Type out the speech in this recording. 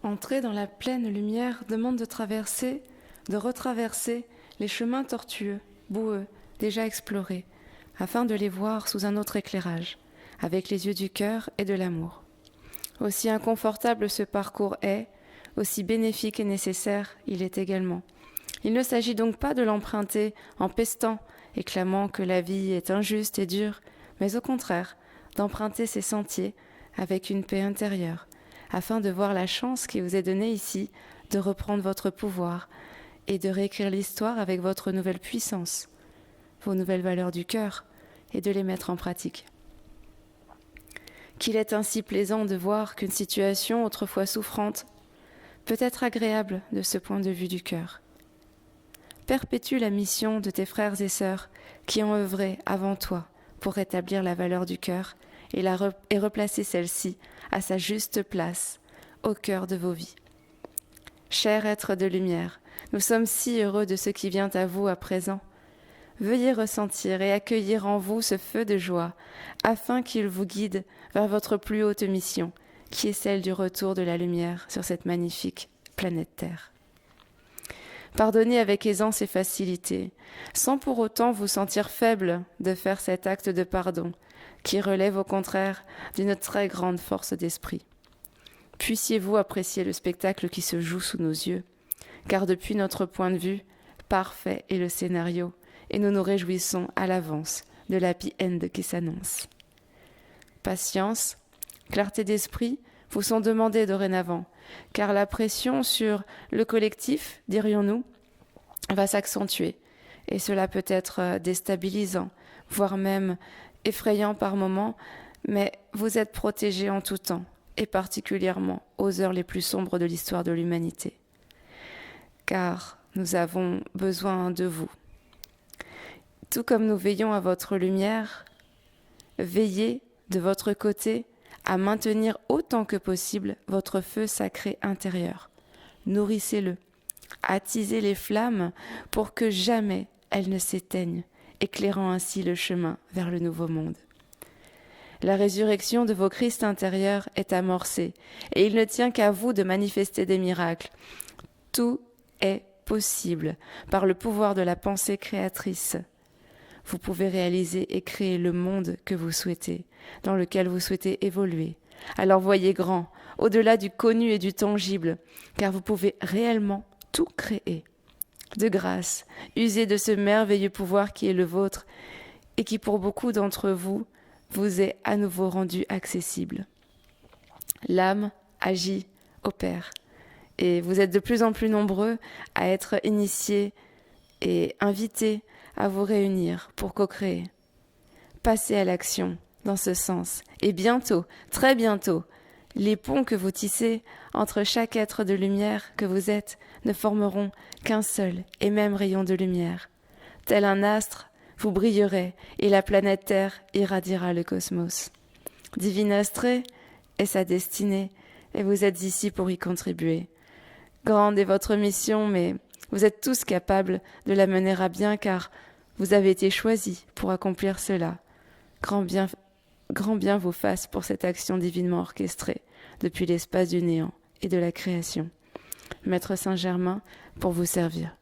Entrer dans la pleine lumière demande de retraverser les chemins tortueux, boueux, déjà explorés, afin de les voir sous un autre éclairage, avec les yeux du cœur et de l'amour. Aussi inconfortable ce parcours est, aussi bénéfique et nécessaire il est également. Il ne s'agit donc pas de l'emprunter en pestant et clamant que la vie est injuste et dure, mais au contraire, d'emprunter ces sentiers avec une paix intérieure, afin de voir la chance qui vous est donnée ici de reprendre votre pouvoir et de réécrire l'histoire avec votre nouvelle puissance, vos nouvelles valeurs du cœur, et de les mettre en pratique. Qu'il est ainsi plaisant de voir qu'une situation autrefois souffrante peut être agréable de ce point de vue du cœur. Perpétue la mission de tes frères et sœurs qui ont œuvré avant toi pour rétablir la valeur du cœur et replacer celle-ci à sa juste place au cœur de vos vies. Cher être de lumière, nous sommes si heureux de ce qui vient à vous à présent. Veuillez ressentir et accueillir en vous ce feu de joie, afin qu'il vous guide vers votre plus haute mission, qui est celle du retour de la lumière sur cette magnifique planète Terre. Pardonnez avec aisance et facilité, sans pour autant vous sentir faible de faire cet acte de pardon, qui relève au contraire d'une très grande force d'esprit. Puissiez-vous apprécier le spectacle qui se joue sous nos yeux, car depuis notre point de vue, parfait est le scénario, et nous nous réjouissons à l'avance de l'happy end qui s'annonce. Patience, clarté d'esprit vous sont demandées dorénavant, car la pression sur le collectif, dirions-nous, va s'accentuer, et cela peut être déstabilisant, voire même effrayant par moments, mais vous êtes protégés en tout temps, et particulièrement aux heures les plus sombres de l'histoire de l'humanité. Car nous avons besoin de vous. Tout comme nous veillons à votre lumière, veillez de votre côté à maintenir autant que possible votre feu sacré intérieur. Nourrissez-le, attisez les flammes pour que jamais elles ne s'éteignent, éclairant ainsi le chemin vers le nouveau monde. La résurrection de vos Christ intérieurs est amorcée, et il ne tient qu'à vous de manifester des miracles. Tout est possible par le pouvoir de la pensée créatrice. Vous pouvez réaliser et créer le monde que vous souhaitez, dans lequel vous souhaitez évoluer. Alors voyez grand, au-delà du connu et du tangible, car vous pouvez réellement tout créer. De grâce, usez de ce merveilleux pouvoir qui est le vôtre et qui pour beaucoup d'entre vous, vous est à nouveau rendu accessible. L'âme agit, opère, et vous êtes de plus en plus nombreux à être initiés et invités à vous réunir pour co-créer. Passez à l'action dans ce sens, et bientôt, très bientôt, les ponts que vous tissez entre chaque être de lumière que vous êtes ne formeront qu'un seul et même rayon de lumière. Tel un astre, vous brillerez et la planète Terre irradiera le cosmos. Divine astrée est sa destinée et vous êtes ici pour y contribuer. Grande est votre mission, mais vous êtes tous capables de la mener à bien car vous avez été choisis pour accomplir cela. Grand bien vous fasse pour cette action divinement orchestrée depuis l'espace du néant et de la création. Maître Saint-Germain, pour vous servir.